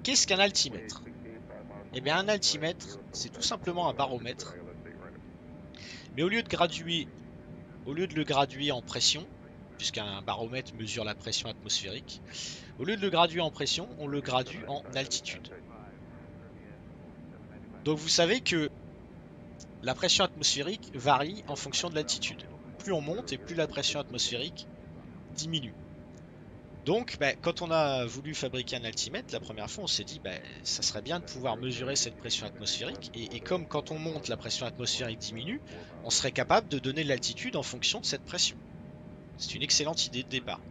Qu'est-ce qu'un altimètre? Eh bien un altimètre, c'est tout simplement un baromètre, mais au lieu de le graduer en pression, puisqu'un baromètre mesure la pression atmosphérique, au lieu de le graduer en pression, on le gradue en altitude. Donc vous savez que la pression atmosphérique varie en fonction de l'altitude. Plus on monte et plus la pression atmosphérique diminue. Donc, quand on a voulu fabriquer un altimètre, la première fois, on s'est dit, ça serait bien de pouvoir mesurer cette pression atmosphérique. Et comme quand on monte, la pression atmosphérique diminue, on serait capable de donner l'altitude en fonction de cette pression. C'est une excellente idée de départ.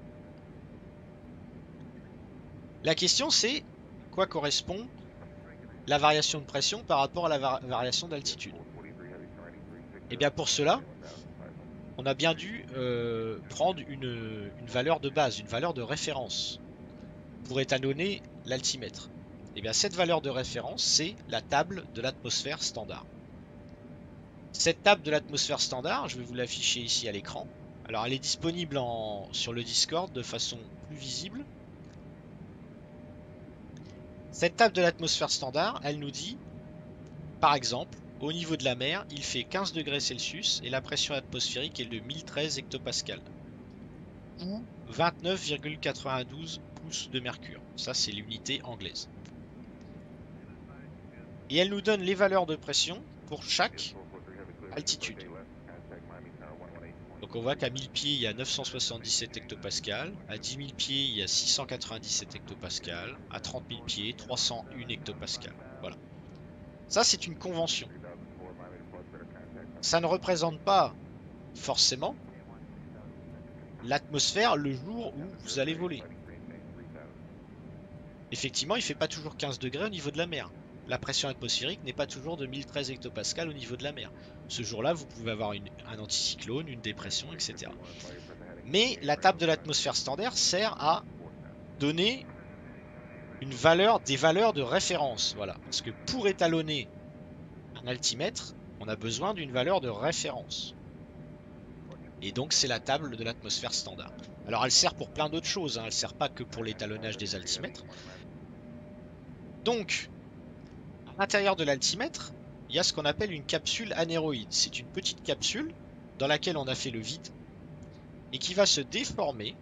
La question, c'est quoi correspond la variation de pression par rapport à la variation d'altitude? Et bien pour cela, on a bien dû prendre une valeur de base, une valeur de référence pour étalonner l'altimètre. Et bien cette valeur de référence, c'est la table de l'atmosphère standard. Cette table de l'atmosphère standard, je vais vous l'afficher ici à l'écran. Alors elle est disponible sur le Discord de façon plus visible. Cette table de l'atmosphère standard, elle nous dit, par exemple, au niveau de la mer, il fait 15 degrés Celsius et la pression atmosphérique est de 1013 hectopascales. Ou 29,92 pouces de mercure. Ça, c'est l'unité anglaise. Et elle nous donne les valeurs de pression pour chaque altitude. Donc on voit qu'à 1000 pieds, il y a 977 hectopascales, à 10 000 pieds, il y a 697 hectopascales, à 30 000 pieds, 301 hectopascales. Voilà. Ça, c'est une convention. Ça ne représente pas forcément l'atmosphère le jour où vous allez voler. Effectivement, il ne fait pas toujours 15 degrés au niveau de la mer. La pression atmosphérique n'est pas toujours de 1013 hectopascales au niveau de la mer. Ce jour-là, vous pouvez avoir un anticyclone, une dépression, etc. Mais la table de l'atmosphère standard sert à donner des valeurs de référence. Voilà. Parce que pour étalonner un altimètre, on a besoin d'une valeur de référence. Et donc c'est la table de l'atmosphère standard. Alors elle sert pour plein d'autres choses, hein. Elle ne sert pas que pour l'étalonnage des altimètres. Donc, à l'intérieur de l'altimètre, il y a ce qu'on appelle une capsule anéroïde. C'est une petite capsule dans laquelle on a fait le vide et qui va se déformer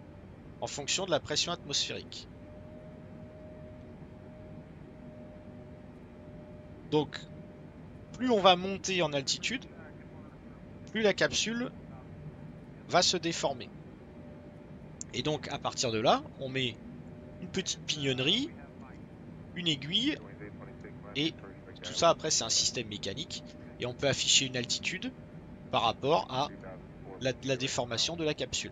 en fonction de la pression atmosphérique. Donc, plus on va monter en altitude, plus la capsule va se déformer. Et donc, à partir de là, on met une petite pignonnerie, une aiguille, et tout ça, après, c'est un système mécanique. Et on peut afficher une altitude par rapport à la déformation de la capsule.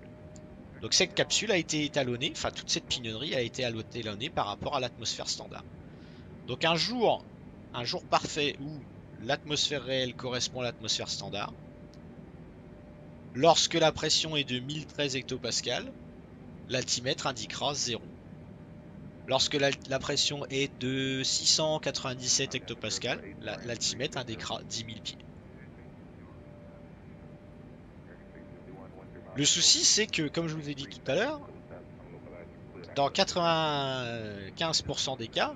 Donc cette capsule a été étalonnée, enfin toute cette pignonnerie a été étalonnée par rapport à l'atmosphère standard. Donc un jour parfait où l'atmosphère réelle correspond à l'atmosphère standard, lorsque la pression est de 1013 hectopascales, l'altimètre indiquera 0. Lorsque la pression est de 697 hectopascales, l'altimètre indiquera 10 000 pieds. Le souci, c'est que, comme je vous ai dit tout à l'heure, dans 95% des cas,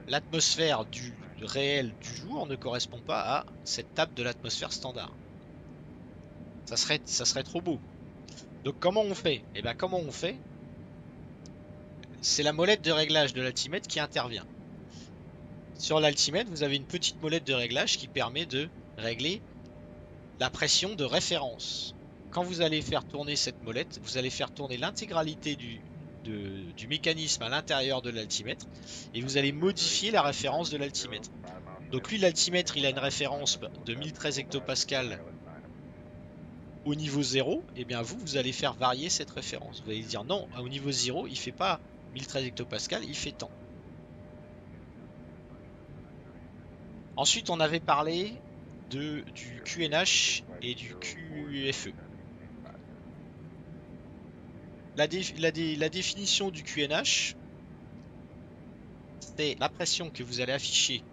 l'atmosphère du réel du jour ne correspond pas à cette table de l'atmosphère standard. Ça serait trop beau. Donc comment on fait? Eh bien comment on fait? C'est la molette de réglage de l'altimètre qui intervient. Sur l'altimètre, vous avez une petite molette de réglage qui permet de régler la pression de référence. Quand vous allez faire tourner cette molette, vous allez faire tourner l'intégralité du mécanisme à l'intérieur de l'altimètre et vous allez modifier la référence de l'altimètre. Donc lui, l'altimètre, il a une référence de 1013 hectopascales au niveau 0, et bien vous allez faire varier cette référence. Vous allez dire non, au niveau 0, il ne fait pas 1013 hectopascales, il fait tant. Ensuite, on avait parlé du QNH et du QFE. La définition du QNH, c'est la pression que vous allez afficher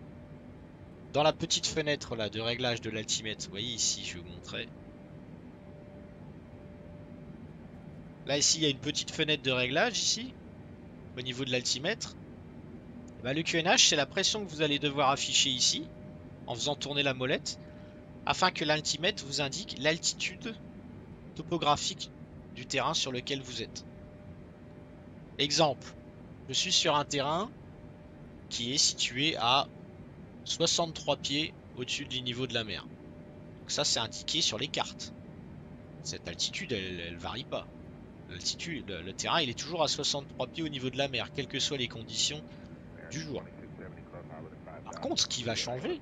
dans la petite fenêtre là de réglage de l'altimètre. Vous voyez ici, je vais vous montrer. Là ici, il y a une petite fenêtre de réglage ici, au niveau de l'altimètre. Bah, le QNH, c'est la pression que vous allez devoir afficher ici, en faisant tourner la molette, afin que l'altimètre vous indique l'altitude topographique du terrain sur lequel vous êtes. Exemple, je suis sur un terrain qui est situé à 63 pieds au-dessus du niveau de la mer. Donc ça, c'est indiqué sur les cartes. Cette altitude, elle varie pas. L'altitude, le terrain, il est toujours à 63 pieds au niveau de la mer, quelles que soient les conditions du jour. Par contre, ce qui va changer,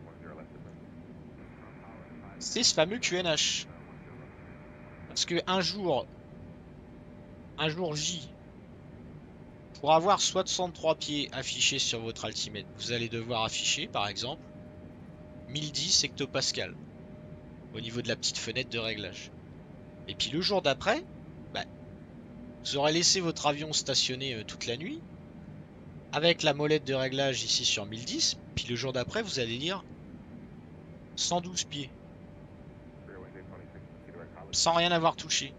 c'est ce fameux QNH. Parce que un jour J, pour avoir 63 pieds affichés sur votre altimètre, vous allez devoir afficher, par exemple, 1010 hectopascal au niveau de la petite fenêtre de réglage. Et puis le jour d'après, bah, vous aurez laissé votre avion stationner toute la nuit avec la molette de réglage ici sur 1010. Puis le jour d'après, vous allez lire 112 pieds sans rien avoir touché.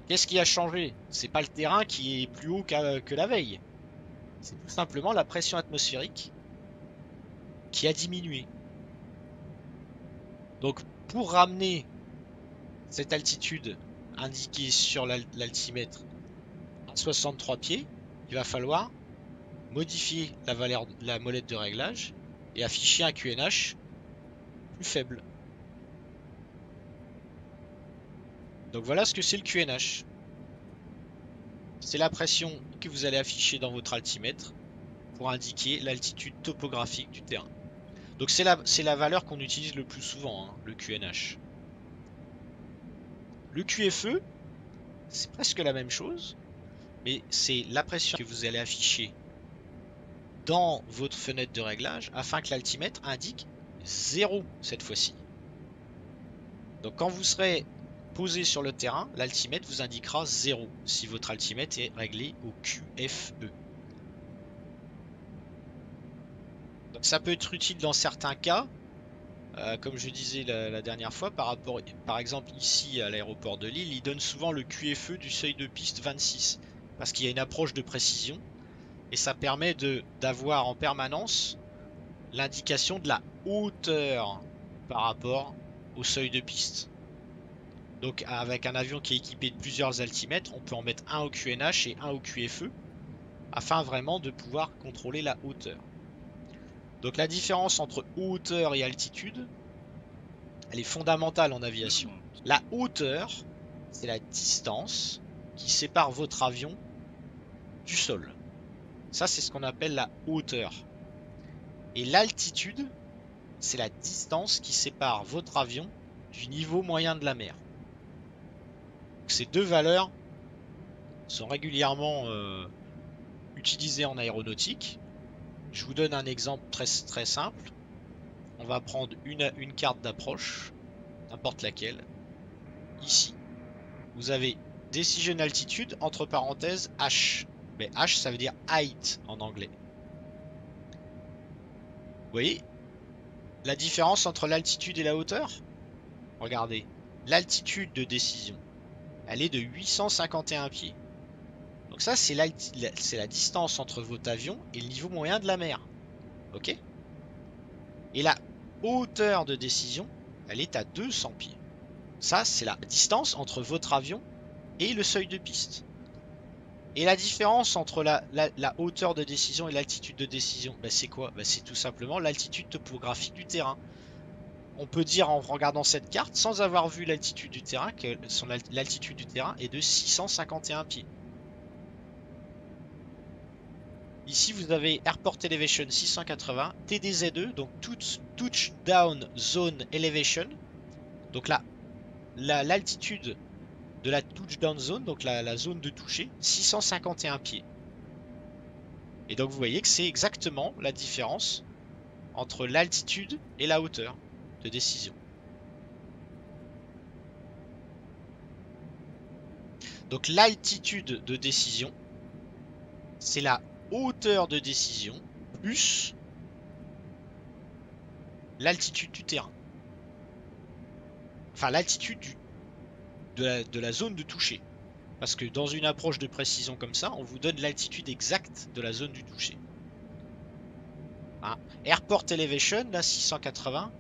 Qu'est-ce qui a changé? C'est pas le terrain qui est plus haut que la veille. C'est tout simplement la pression atmosphérique qui a diminué. Donc pour ramener cette altitude indiquée sur l'altimètre à 63 pieds, il va falloir modifier la molette de réglage et afficher un QNH plus faible. Donc voilà ce que c'est le QNH. C'est la pression que vous allez afficher dans votre altimètre pour indiquer l'altitude topographique du terrain. Donc c'est la valeur qu'on utilise le plus souvent, hein, le QNH. Le QFE, c'est presque la même chose, mais c'est la pression que vous allez afficher dans votre fenêtre de réglage afin que l'altimètre indique 0 cette fois-ci. Donc quand vous serez posé sur le terrain, l'altimètre vous indiquera 0 si votre altimètre est réglé au QFE. Donc ça peut être utile dans certains cas, comme je disais la dernière fois, par exemple ici à l'aéroport de Lille, il donne souvent le QFE du seuil de piste 26 parce qu'il y a une approche de précision et ça permet d'avoir en permanence l'indication de la hauteur par rapport au seuil de piste. Donc avec un avion qui est équipé de plusieurs altimètres, on peut en mettre un au QNH et un au QFE afin vraiment de pouvoir contrôler la hauteur. Donc la différence entre hauteur et altitude, elle est fondamentale en aviation. La hauteur, c'est la distance qui sépare votre avion du sol. Ça, c'est ce qu'on appelle la hauteur. Et l'altitude, c'est la distance qui sépare votre avion du niveau moyen de la mer. Donc, ces deux valeurs sont régulièrement utilisées en aéronautique. Je vous donne un exemple très simple. On va prendre une carte d'approche, n'importe laquelle. Ici, vous avez Decision Altitude, entre parenthèses H. Mais H, ça veut dire height en anglais. Vous voyez la différence entre l'altitude et la hauteur? Regardez, l'altitude de décision, elle est de 851 pieds. Donc ça, c'est la distance entre votre avion et le niveau moyen de la mer. Ok? Et la hauteur de décision, elle est à 200 pieds. Ça, c'est la distance entre votre avion et le seuil de piste. Et la différence entre la hauteur de décision et l'altitude de décision, ben c'est quoi? Ben c'est tout simplement l'altitude topographique du terrain. On peut dire en regardant cette carte, sans avoir vu l'altitude du terrain, que l'altitude du terrain est de 651 pieds. Ici, vous avez Airport Elevation 680, TDZ2, donc Touchdown Zone Elevation. Donc là, l'altitude de la Touchdown Zone, donc la zone de toucher, 651 pieds. Et donc vous voyez que c'est exactement la différence entre l'altitude et la hauteur de décision. Donc l'altitude de décision, c'est la hauteur de décision plus l'altitude du terrain. Enfin l'altitude de la zone de toucher. Parce que dans une approche de précision comme ça, on vous donne l'altitude exacte de la zone du toucher. Hein. Airport Elevation, là 680,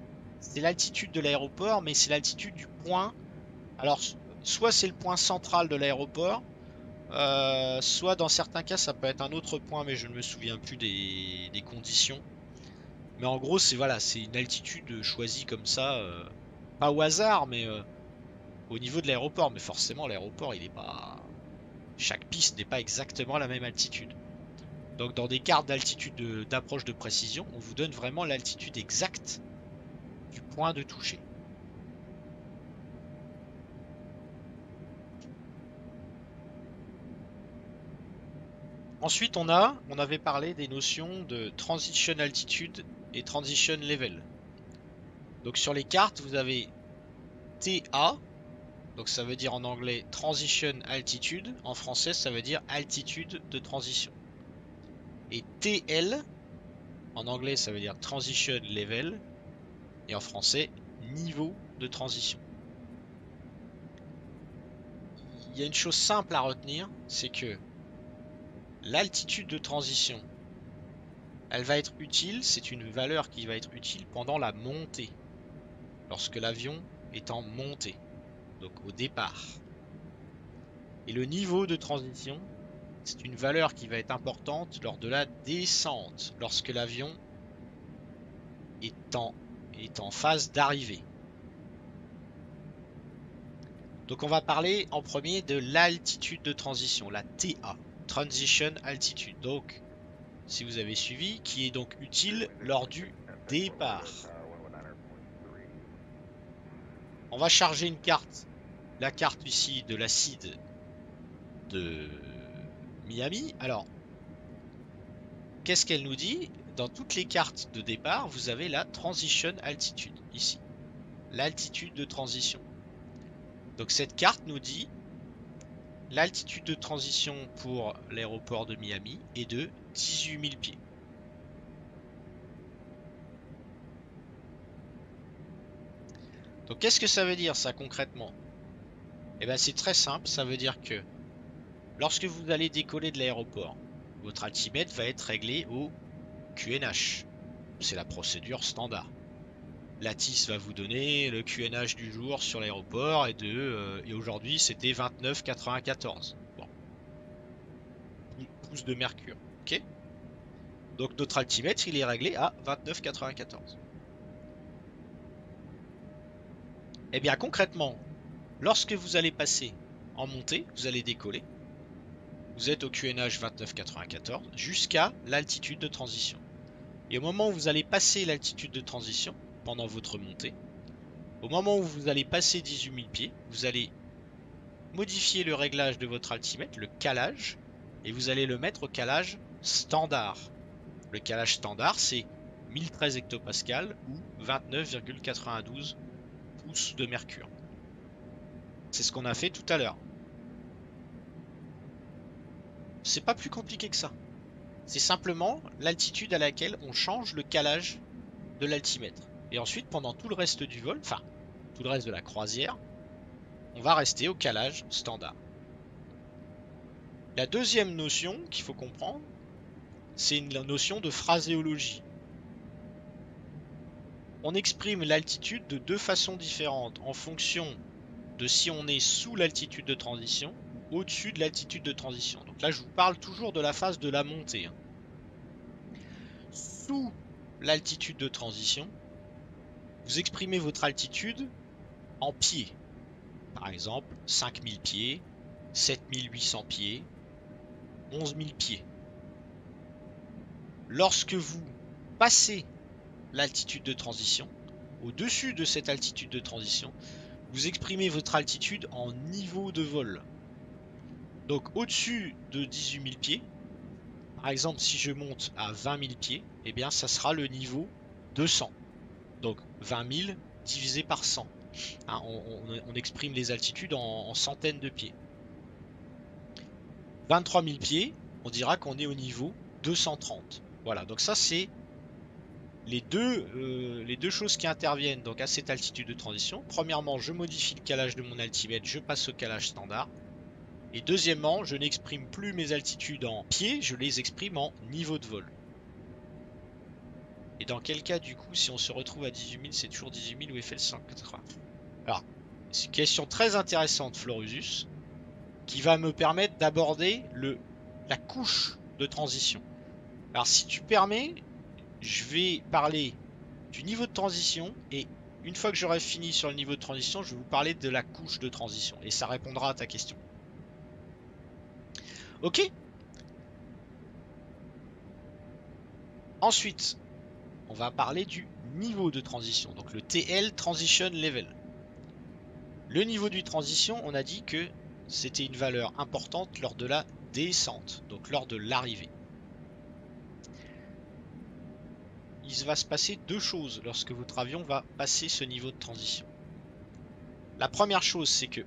c'est l'altitude de l'aéroport, mais c'est l'altitude du point. Alors, soit c'est le point central de l'aéroport, soit dans certains cas ça peut être un autre point, mais je ne me souviens plus des conditions. Mais en gros, c'est voilà, c'est une altitude choisie comme ça, pas au hasard, mais au niveau de l'aéroport. Mais forcément, l'aéroport, il est pas. Chaque piste n'est pas exactement à la même altitude. Donc, dans des cartes d'altitude d'approche de précision, on vous donne vraiment l'altitude exacte du point de toucher. Ensuite, on avait parlé des notions de transition altitude et transition level. Donc sur les cartes, vous avez TA, donc ça veut dire en anglais transition altitude, en français ça veut dire altitude de transition. Et TL, en anglais ça veut dire transition level, et en français niveau de transition. Il y a une chose simple à retenir, c'est que l'altitude de transition, elle va être utile, c'est une valeur qui va être utile pendant la montée, lorsque l'avion est en montée, donc au départ. Et le niveau de transition, c'est une valeur qui va être importante lors de la descente, lorsque l'avion est en phase d'arrivée. Donc on va parler en premier de l'altitude de transition, la TA, Transition Altitude. Donc, si vous avez suivi, qui est donc utile lors du départ. On va charger une carte, la carte ici de l'acide de Miami. Alors, qu'est-ce qu'elle nous dit? Dans toutes les cartes de départ, vous avez la Transition Altitude, ici. L'altitude de transition. Donc cette carte nous dit l'altitude de transition pour l'aéroport de Miami est de 18 000 pieds. Donc qu'est-ce que ça veut dire ça concrètement? Eh bien c'est très simple, ça veut dire que lorsque vous allez décoller de l'aéroport, votre altimètre va être réglé au QNH. C'est la procédure standard. L'ATIS va vous donner le QNH du jour sur l'aéroport et aujourd'hui c'était 29,94. Bon. Pouces de mercure. Ok. Donc notre altimètre il est réglé à 29,94. Et bien concrètement, lorsque vous allez passer en montée, vous allez décoller. Vous êtes au QNH 29,94 jusqu'à l'altitude de transition. Et au moment où vous allez passer l'altitude de transition, pendant votre montée, au moment où vous allez passer 18 000 pieds, vous allez modifier le réglage de votre altimètre, le calage, et vous allez le mettre au calage standard. Le calage standard, c'est 1013 hectopascales ou 29,92 pouces de mercure. C'est ce qu'on a fait tout à l'heure. C'est pas plus compliqué que ça. C'est simplement l'altitude à laquelle on change le calage de l'altimètre. Et ensuite, pendant tout le reste du vol, enfin, tout le reste de la croisière, on va rester au calage standard. La deuxième notion qu'il faut comprendre, c'est une notion de phraséologie. On exprime l'altitude de deux façons différentes en fonction de si on est sous l'altitude de transition ou au-dessus de l'altitude de transition. Donc là, je vous parle toujours de la phase de la montée. Sous l'altitude de transition, vous exprimez votre altitude en pieds. Par exemple, 5000 pieds, 7800 pieds, 11 000 pieds. Lorsque vous passez l'altitude de transition, au-dessus de cette altitude de transition, vous exprimez votre altitude en niveau de vol. Donc au-dessus de 18 000 pieds, par exemple si je monte à 20 000 pieds, eh bien ça sera le niveau 200. Donc 20 000 divisé par 100. Hein, on exprime les altitudes en centaines de pieds. 23 000 pieds, on dira qu'on est au niveau 230. Voilà, donc ça c'est les deux choses qui interviennent donc à cette altitude de transition. Premièrement, je modifie le calage de mon altimètre, je passe au calage standard. Et deuxièmement, je n'exprime plus mes altitudes en pieds, je les exprime en niveau de vol. Et dans quel cas, du coup, si on se retrouve à 18 000, c'est toujours 18 000 ou FL 180? Alors, c'est une question très intéressante, Florusus, qui va me permettre d'aborder la couche de transition. Alors, si tu permets, je vais parler du niveau de transition et une fois que j'aurai fini sur le niveau de transition, je vais vous parler de la couche de transition et ça répondra à ta question. Ok? Ensuite, on va parler du niveau de transition, donc le TL Transition Level. Le niveau de transition, on a dit que c'était une valeur importante lors de la descente, donc lors de l'arrivée. Il va se passer deux choses lorsque votre avion va passer ce niveau de transition. La première chose, c'est que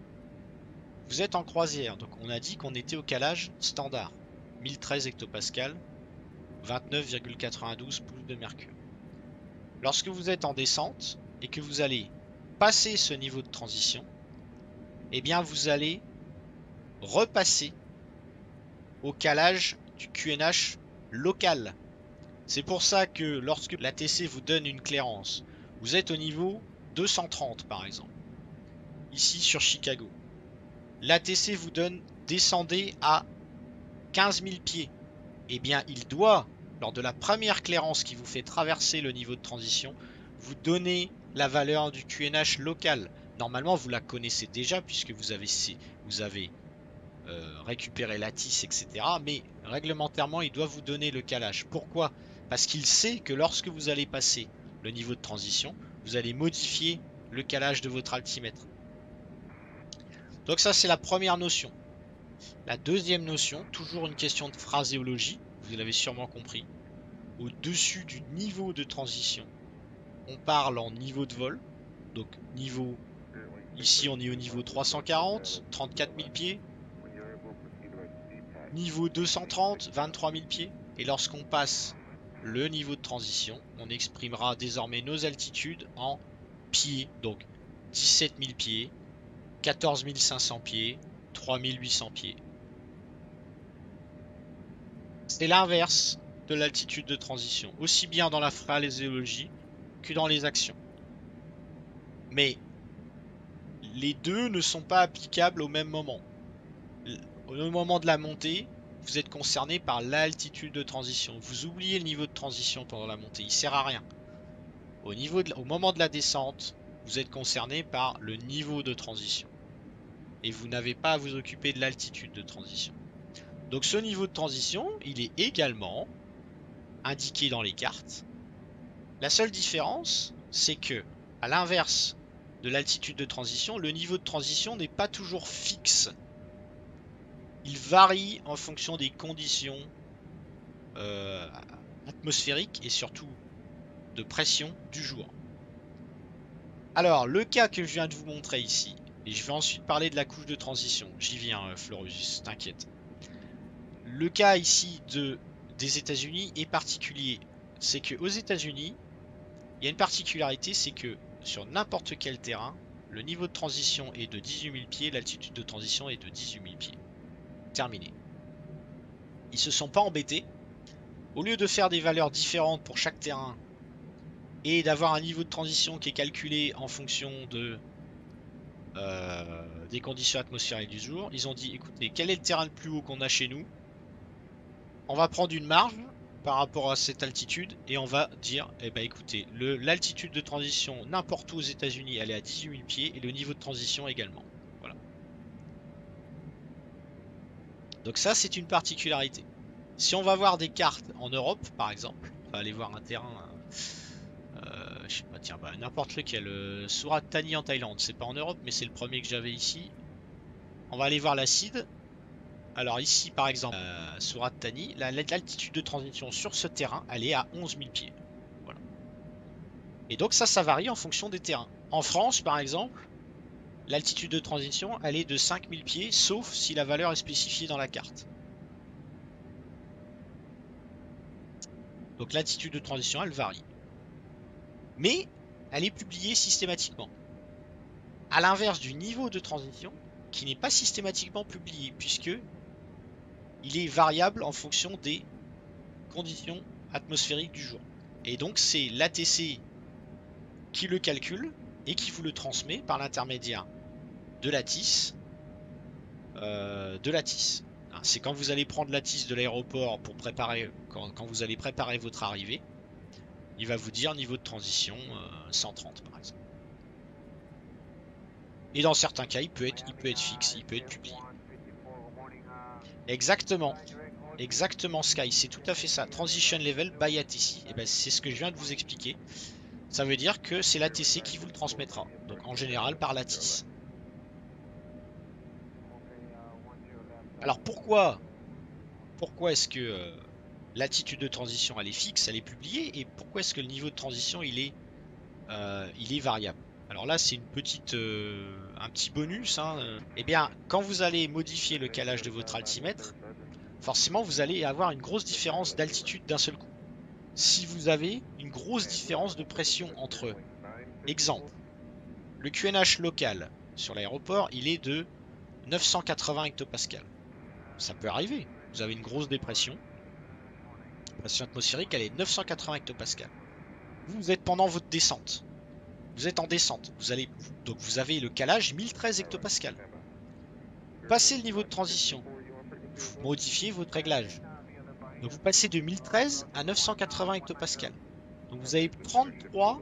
vous êtes en croisière, donc on a dit qu'on était au calage standard, 1013 hectopascal, 29,92 pouces de mercure. Lorsque vous êtes en descente et que vous allez passer ce niveau de transition, eh bien vous allez repasser au calage du QNH local. C'est pour ça que lorsque l'ATC vous donne une clairance, vous êtes au niveau 230 par exemple, ici sur Chicago. L'ATC vous donne descendez à 15 000 pieds. Eh bien il doit, lors de la première clairance qui vous fait traverser le niveau de transition, vous donner la valeur du QNH local. Normalement vous la connaissez déjà puisque vous avez récupéré l'ATIS, etc. Mais réglementairement il doit vous donner le calage. Pourquoi ? Parce qu'il sait que lorsque vous allez passer le niveau de transition, vous allez modifier le calage de votre altimètre. Donc ça c'est la première notion. La deuxième notion, toujours une question de phraséologie, vous l'avez sûrement compris. Au-dessus du niveau de transition, on parle en niveau de vol. Donc niveau, ici on est au niveau 340, 34 000 pieds. Niveau 230, 23 000 pieds. Et lorsqu'on passe le niveau de transition, on exprimera désormais nos altitudes en pieds. Donc 17 000 pieds, 14 500 pieds, 3 800 pieds. C'est l'inverse de l'altitude de transition, aussi bien dans la phraséologie que dans les actions. Mais les deux ne sont pas applicables au même moment. Au moment de la montée, vous êtes concerné par l'altitude de transition. Vous oubliez le niveau de transition pendant la montée, il ne sert à rien. Au moment de la descente, vous êtes concerné par le niveau de transition. Et vous n'avez pas à vous occuper de l'altitude de transition. Donc ce niveau de transition, il est également indiqué dans les cartes. La seule différence, c'est que, à l'inverse de l'altitude de transition, le niveau de transition n'est pas toujours fixe. Il varie en fonction des conditions atmosphériques et surtout de pression du jour. Alors, le cas que je viens de vous montrer ici, et je vais ensuite parler de la couche de transition, j'y viens Florusus, t'inquiète. Le cas ici des États-Unis est particulier. C'est qu'aux États-Unis, il y a une particularité, c'est que sur n'importe quel terrain, le niveau de transition est de 18 000 pieds, l'altitude de transition est de 18 000 pieds. Terminé. Ils se sont pas embêtés. Au lieu de faire des valeurs différentes pour chaque terrain et d'avoir un niveau de transition qui est calculé en fonction des conditions atmosphériques du jour, ils ont dit écoutez, quel est le terrain le plus haut qu'on a chez nous? On va prendre une marge par rapport à cette altitude et on va dire eh ben écoutez, l'altitude de transition n'importe où aux États-Unis elle est à 18 000 pieds et le niveau de transition également. Voilà. Donc ça c'est une particularité. Si on va voir des cartes en Europe par exemple, on va aller voir un terrain, je sais pas, tiens, bah, n'importe lequel, Surat Thani en Thaïlande, c'est pas en Europe mais c'est le premier que j'avais ici. On va aller voir l'acide. Alors ici par exemple, Surat Thani, l'altitude de transition sur ce terrain, elle est à 11 000 pieds. Voilà. Et donc ça varie en fonction des terrains. En France par exemple, l'altitude de transition, elle est de 5 000 pieds, sauf si la valeur est spécifiée dans la carte. Donc l'altitude de transition, elle varie. Mais elle est publiée systématiquement. À l'inverse du niveau de transition, qui n'est pas systématiquement publié, puisque il est variable en fonction des conditions atmosphériques du jour. Et donc c'est l'ATC qui le calcule et qui vous le transmet par l'intermédiaire de la TIS. C'est quand vous allez prendre la TIS de l'aéroport pour préparer, quand vous allez préparer votre arrivée, il va vous dire niveau de transition 130 par exemple. Et dans certains cas, il peut être fixe, il peut être publié. Exactement. Exactement, Sky, c'est tout à fait ça. Transition level by ATC. Et ben, c'est ce que je viens de vous expliquer. Ça veut dire que c'est l'ATC qui vous le transmettra. Donc en général par la TIS. Alors pourquoi est-ce que l'attitude de transition elle est fixe, elle est publiée, et pourquoi est-ce que le niveau de transition il est variable? Alors là c'est une petite un petit bonus, hein. Eh bien quand vous allez modifier le calage de votre altimètre, forcément vous allez avoir une grosse différence d'altitude d'un seul coup. Si vous avez une grosse différence de pression entre, exemple, le QNH local sur l'aéroport il est de 980 hectopascales. Ça peut arriver, vous avez une grosse dépression. La pression atmosphérique elle est 980 hectopascales. Vous êtes pendant votre descente. Vous êtes en descente. Donc vous avez le calage 1013 hectopascales. Passez le niveau de transition. Vous modifiez votre réglage. Donc vous passez de 1013 à 980 hectopascales. Donc vous avez 33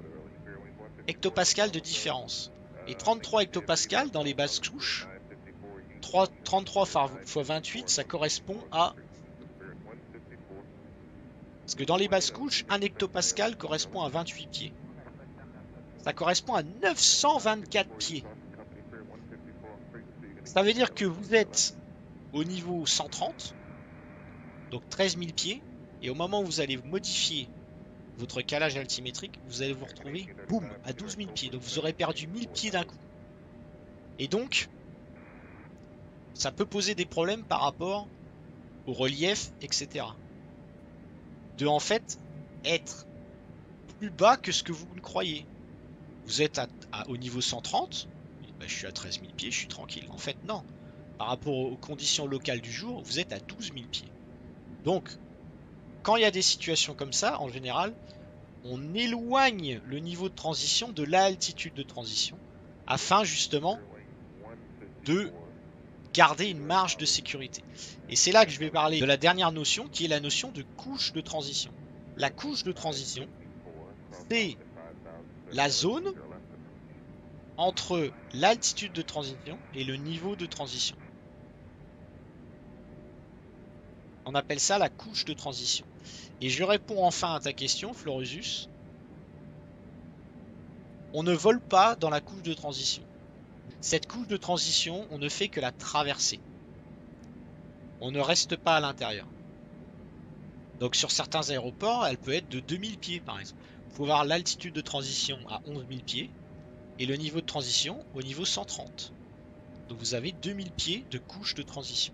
hectopascales de différence. Et 33 hectopascales dans les basses couches, 33 x 28, ça correspond à... Parce que dans les basses couches, 1 hectopascal correspond à 28 pieds. Ça correspond à 924 pieds. Ça veut dire que vous êtes au niveau 130, donc 13 000 pieds, et au moment où vous allez modifier votre calage altimétrique, vous allez vous retrouver, boum, à 12 000 pieds. Donc vous aurez perdu 1000 pieds d'un coup. Et donc, ça peut poser des problèmes par rapport au relief, etc. De en fait être plus bas que ce que vous le croyez. Vous êtes au niveau 130, ben, je suis à 13 000 pieds, je suis tranquille. En fait, non. Par rapport aux conditions locales du jour, vous êtes à 12 000 pieds. Donc, quand il y a des situations comme ça, en général, on éloigne le niveau de transition de l'altitude de transition, afin justement de garder une marge de sécurité. Et c'est là que je vais parler de la dernière notion, qui est la notion de couche de transition. La couche de transition, c'est la zone entre l'altitude de transition et le niveau de transition. On appelle ça la couche de transition. Et je réponds enfin à ta question, Florusus. On ne vole pas dans la couche de transition. Cette couche de transition, on ne fait que la traverser. On ne reste pas à l'intérieur. Donc sur certains aéroports, elle peut être de 2000 pieds par exemple. Il faut voir l'altitude de transition à 11 000 pieds et le niveau de transition au niveau 130. Donc vous avez 2000 pieds de couche de transition.